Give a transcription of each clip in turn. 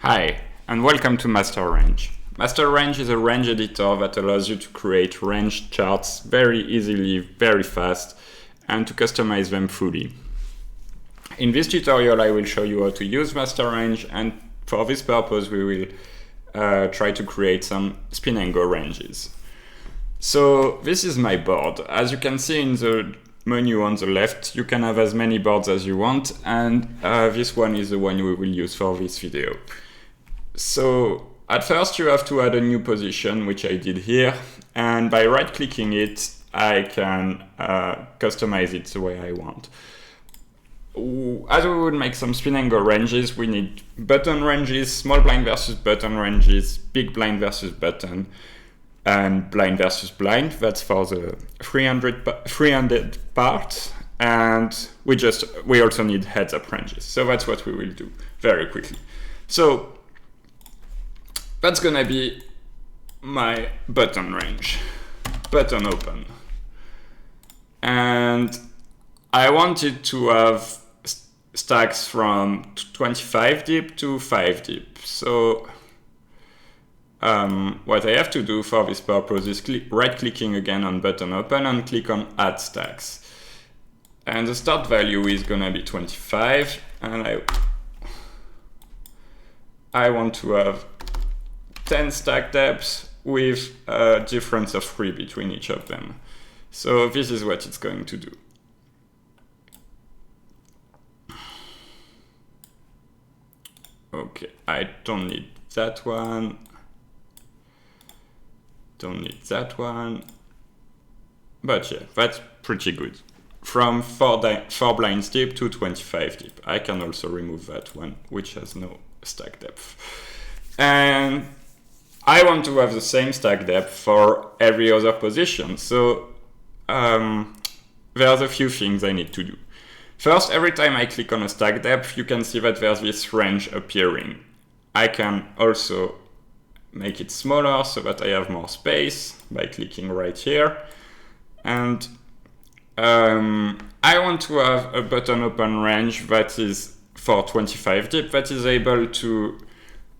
Hi, and welcome to Master Range. Master Range is a range editor that allows you to create range charts very easily, very fast, and to customize them fully. In this tutorial, I will show you how to use Master Range, and for this purpose, we will try to create some spin and go ranges. So this is my board. As you can see in the menu on the left, you can have as many boards as you want, and this one is the one we will use for this video. So at first you have to add a new position, which I did here, and by right-clicking it, I can customize it the way I want. As we would make some spin and go ranges, we need button ranges, small blind versus button ranges, big blind versus button, and blind versus blind. That's for the 300 part, and we also need heads-up ranges. So that's what we will do very quickly. So that's gonna be my button range, button open. And I wanted to have stacks from 25 deep to 5 deep. So what I have to do for this purpose is right-clicking again on button open and click on add stacks. And the start value is gonna be 25, and I want to have 10 stack depths with a difference of 3 between each of them. So this is what it's going to do. Okay, I don't need that one. Don't need that one. But yeah, that's pretty good. From 4 blinds deep to 25 deep. I can also remove that one, which has no stack depth. And I want to have the same stack depth for every other position. So there's a few things I need to do. First, every time I click on a stack depth, you can see that there's this range appearing. I can also make it smaller so that I have more space by clicking right here. And I want to have a button open range that is for 25 deep, that is able to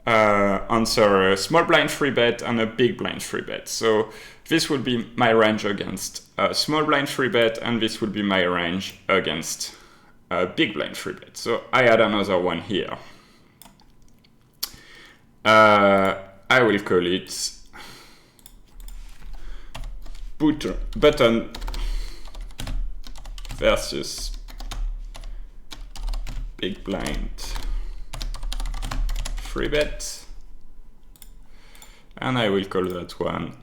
answer a small blind 3-bet and a big blind 3-bet. So this would be my range against a small blind 3-bet, and this would be my range against a big blind 3-bet. So I add another one here. I will call it button versus big blind 3-bet, and I will call that one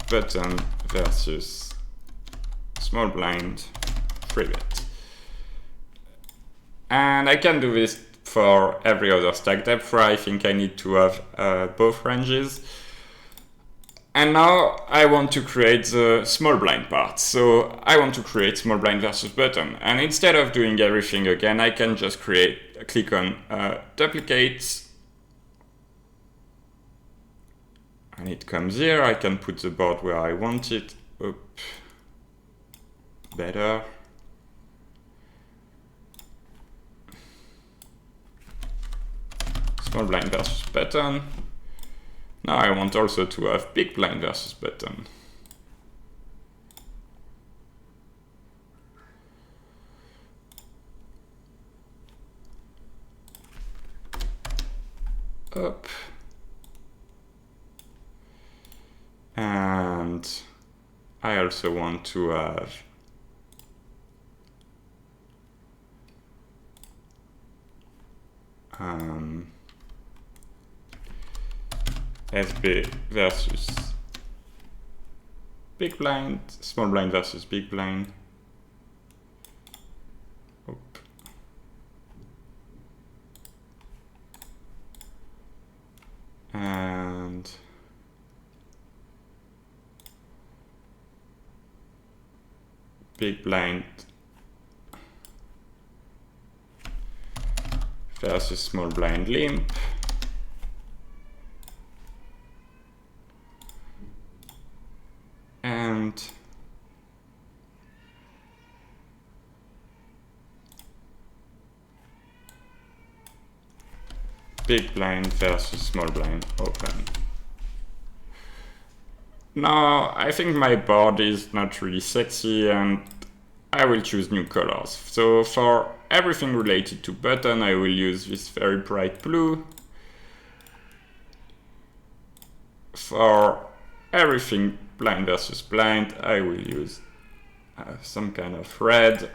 button versus small blind 3-bet. And I can do this for every other stack depth where I think I need to have both ranges. And now I want to create the small blind part. So I want to create small blind versus button. And instead of doing everything again, I can just click on duplicate. And it comes here. I can put the board where I want it. Better. Small blind versus button. Now I want also to have big blind versus button. Up. And I also want to have SB versus big blind, small blind versus big blind. And big blind versus small blind limp. And big blind versus small blind open. Now, I think my board is not really sexy and I will choose new colors. So for everything related to button, I will use this very bright blue. For everything blind versus blind, I will use some kind of red.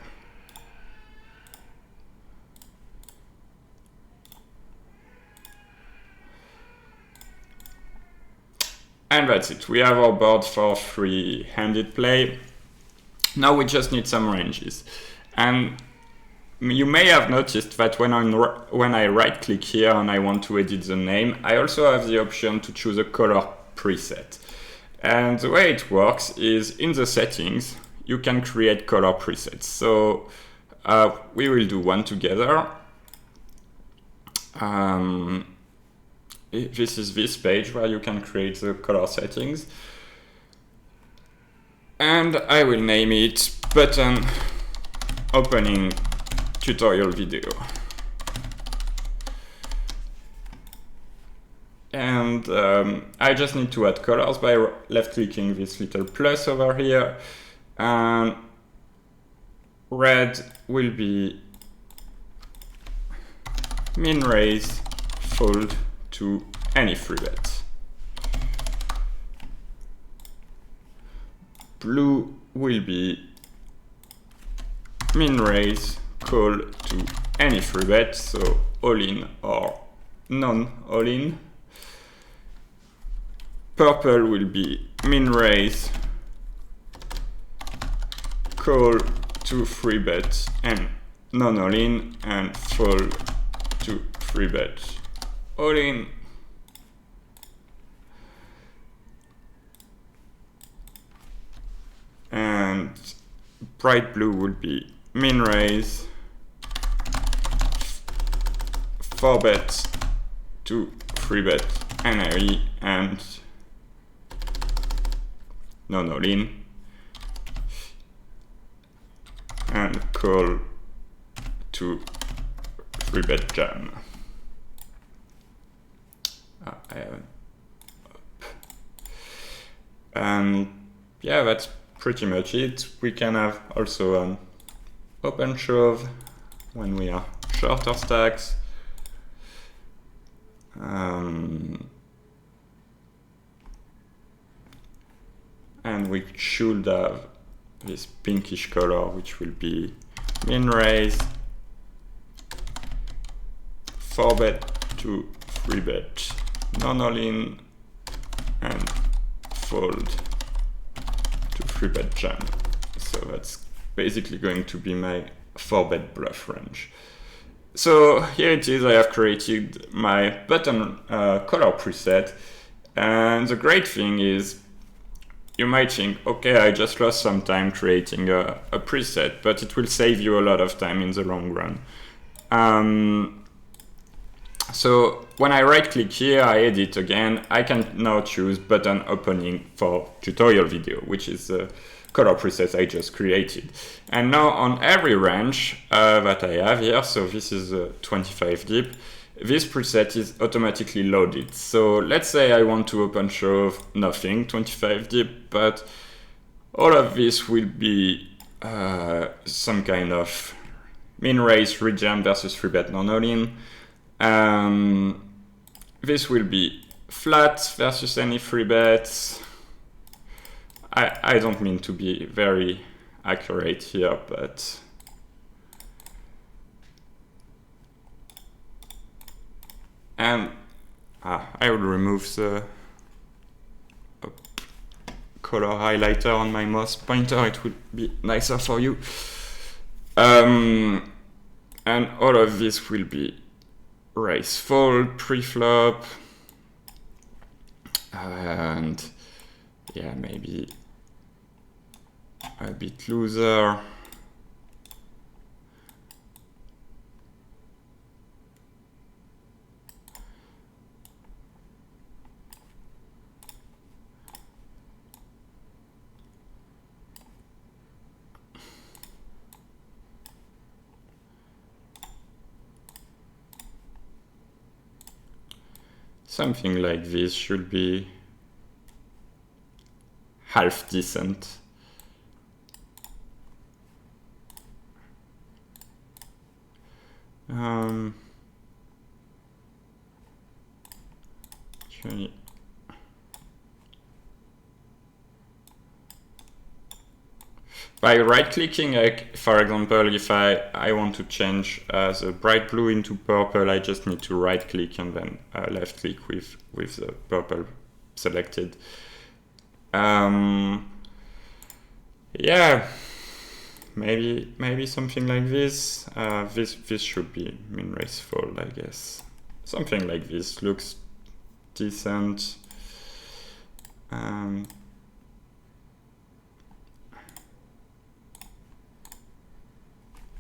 And that's it. We have our board for three-handed play. Now we just need some ranges. And you may have noticed that when I right-click here and I want to edit the name, I also have the option to choose a color preset. And the way it works is in the settings, you can create color presets. So we will do one together. This is this page where you can create the color settings. And I will name it button opening tutorial video. And I just need to add colors by left-clicking this little plus over here. And red will be min raise fold to any free bet. Blue will be min raise call to any free bet, so all in or non all in. Purple will be min raise call to free bet and non all in, and fold to free bet all in. And bright blue will be min raise 4 bet to free bet NRE and non all in, and call to free bet jam. I haven't. And yeah, that's pretty much it. We can have also an open shove when we are shorter stacks. And we should have this pinkish color, which will be min raise 4 bet to free bet non all in and fold to free bet jam. So that's basically going to be my 4 bet bluff range. So here it is. I have created my button color preset, and the great thing is you might think, okay, I just lost some time creating a preset, but it will save you a lot of time in the long run. So when I right click here, I edit again, I can now choose button opening for tutorial video, which is the color preset I just created. And now on every range that I have here, so this is a 25 deep, this preset is automatically loaded. So let's say I want to open shove nothing, 25 deep, but all of this will be some kind of min raise, rejam versus free bet non all in. This will be flat versus any free bets. I don't mean to be very accurate here, but and I will remove the color highlighter on my mouse pointer. It would be nicer for you. And all of this will be raise fold pre-flop, and yeah, maybe a bit looser. something like this should be half decent. Actually, by right-clicking, for example, if I want to change the bright blue into purple, I just need to right-click and then left-click with the purple selected. Yeah, maybe something like this. This should be min raise fold, I guess. Something like this looks decent.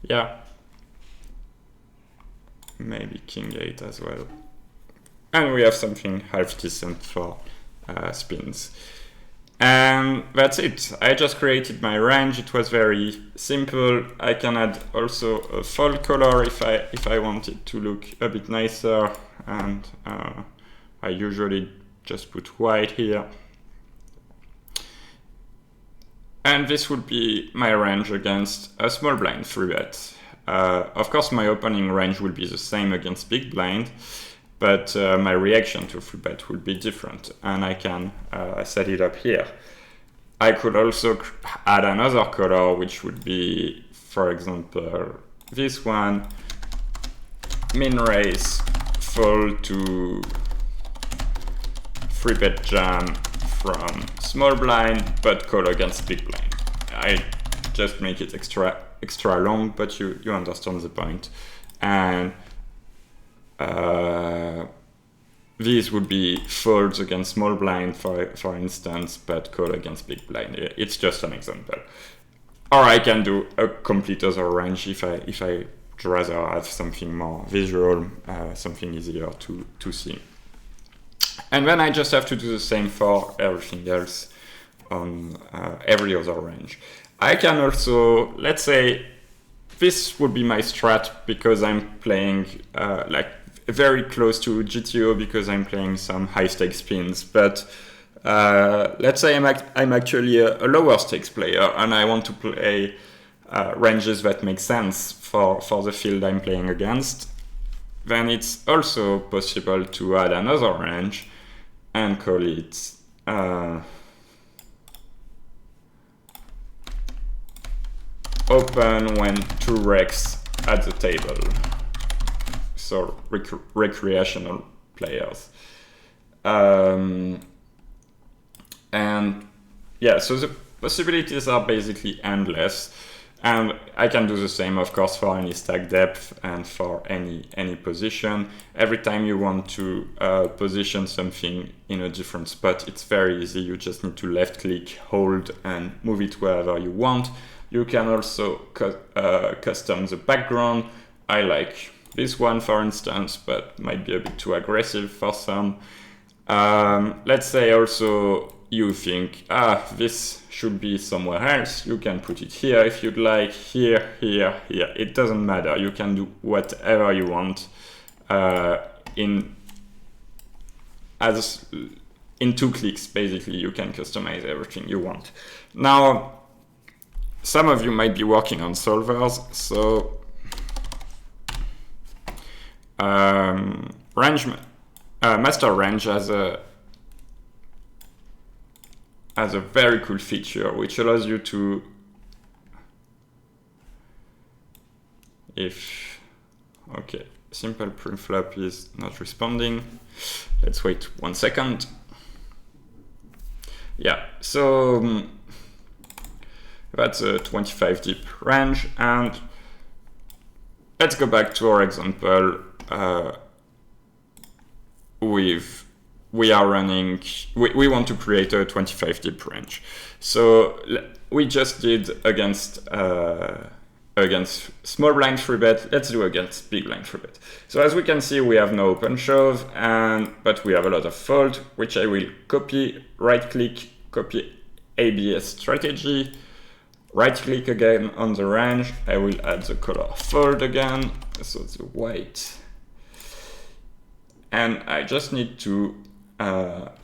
Yeah, maybe king 8 as well. And we have something half decent for spins. And that's it. I just created my range. It was very simple. I can add also a fold color if I want it to look a bit nicer. And I usually just put white here. And this would be my range against a small blind 3-bet. Of course, my opening range will be the same against big blind, but my reaction to 3-bet will be different, and I can set it up here. I could also add another color, which would be, for example, this one, min raise fold to 3-bet jam from small blind, but call against big blind. I just make it extra long, but you understand the point. And these would be folds against small blind, for instance, but call against big blind. It's just an example. Or I can do a complete other range if I rather have something more visual, something easier to see. And then I just have to do the same for everything else on every other range. I can also, let's say, this would be my strat because I'm playing like very close to GTO because I'm playing some high stakes spins. But let's say I'm actually a lower stakes player and I want to play ranges that make sense for the field I'm playing against. Then it's also possible to add another range and call it open when 2 reks at the table. So recreational players. And yeah, so the possibilities are basically endless. And I can do the same, of course, for any stack depth and for any position. Every time you want to position something in a different spot, it's very easy. You just need to left-click, hold, and move it wherever you want. You can also custom the background. I like this one, for instance, but might be a bit too aggressive for some. Let's say also you think, this should be somewhere else. You can put it here if you'd like, here, here, here. It doesn't matter. You can do whatever you want in 2 clicks, basically. You can customize everything you want. Now, some of you might be working on solvers, so master range has a very cool feature which allows you to, okay, simple preflop is not responding. Let's wait 1 second. Yeah, so that's a 25 deep range, and let's go back to our example. We are running, we want to create a 25 deep range. So we just did against small blind 3-bet, let's do against big blind 3-bet. So as we can see, we have no open shove, but we have a lot of fold, which I will copy, right click, copy ABS strategy, right click again on the range. I will add the color fold again, so the white. and I just need to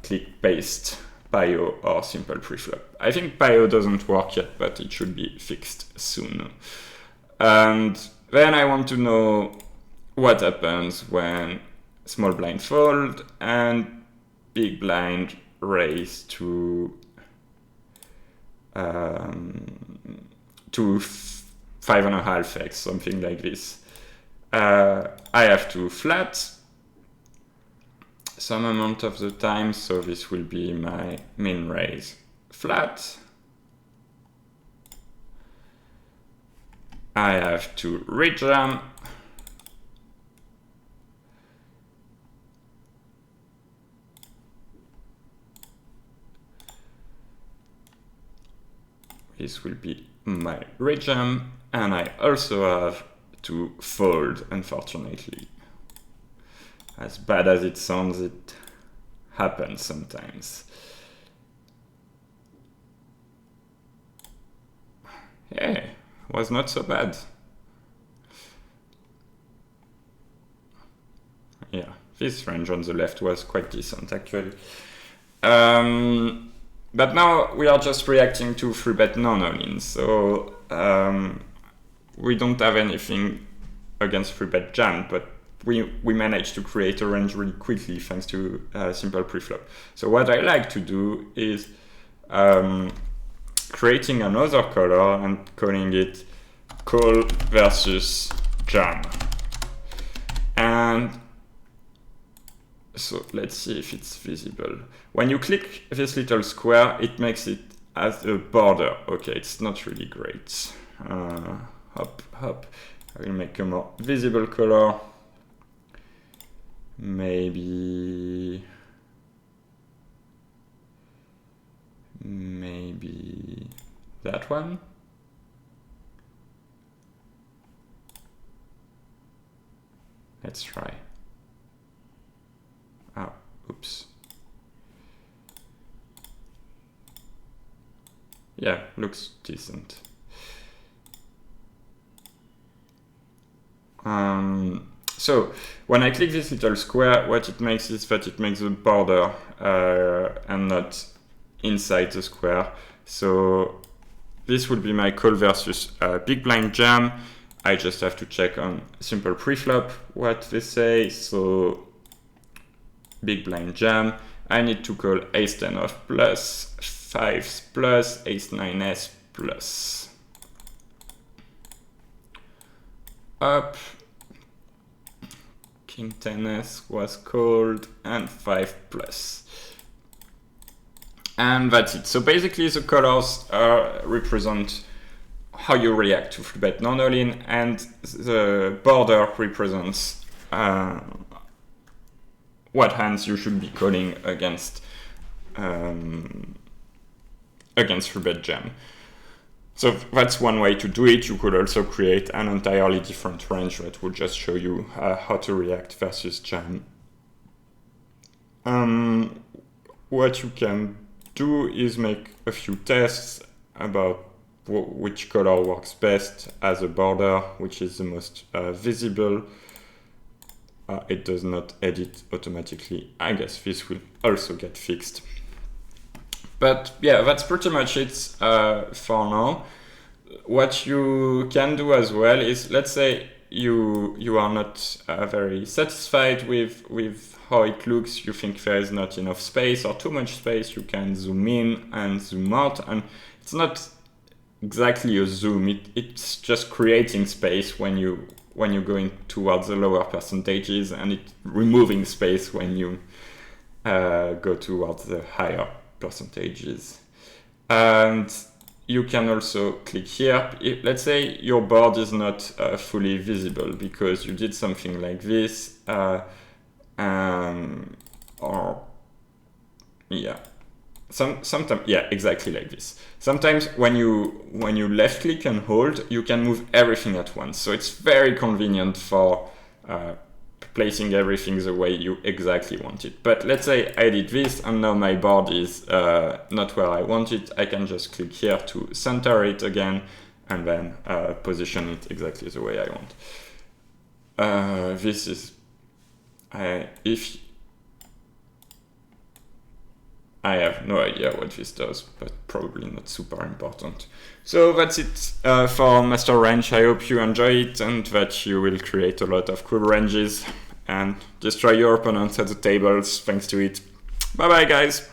click paste Pio or simple preflop. I think Pio doesn't work yet, but it should be fixed soon. And then I want to know what happens when small blind fold and big blind raise to 5.5x, something like this. I have to flat some amount of the time, so this will be my min raise flat. I have to rejam. This will be my rejam, and I also have to fold, unfortunately. As bad as it sounds, it happens sometimes. Yeah, was not so bad. Yeah, this range on the left was quite decent, actually. But now we are just reacting to 3-bet non-all-in, so we don't have anything against 3-bet jam, but we managed to create a range really quickly thanks to simple preflop. So what I like to do is creating another color and calling it call versus jam. And so let's see if it's visible. When you click this little square, it makes it as a border. Okay, it's not really great. Hop. I will make a more visible color. Maybe that one. Let's try. Oh, oops. Yeah, looks decent. So when I click this little square, what it makes is that it makes the border and not inside the square. So this would be my call versus big blind jam. I just have to check on simple preflop what they say. So big blind jam, I need to call ace-10 off plus, 5s plus, ace-9s plus. Up, king 10s was called, and 5 plus. And that's it. So basically the colors represent how you react to 3-bet non-all-in, and the border represents what hands you should be calling against 3-bet jam. So that's one way to do it. You could also create an entirely different range that would just show you how to react versus jam. What you can do is make a few tests about which color works best as a border, which is the most visible. It does not edit automatically. I guess this will also get fixed. But yeah, that's pretty much it for now. What you can do as well is, let's say you are not very satisfied with how it looks, you think there is not enough space or too much space, you can zoom in and zoom out, and it's not exactly a zoom, it's just creating space when you're going towards the lower percentages, and it removing space when you go towards the higher percentages. And you can also click here. Let's say your board is not fully visible because you did something like this, or yeah, sometimes, yeah, exactly like this. Sometimes when you left click and hold, you can move everything at once. So it's very convenient for placing everything the way you exactly want it. But let's say I did this and now my board is not where I want it. I can just click here to center it again and then position it exactly the way I want. This is if I have no idea what this does, but probably not super important. So that's it for Master Range. I hope you enjoy it and that you will create a lot of cool ranges and destroy your opponents at the tables thanks to it. Bye bye guys!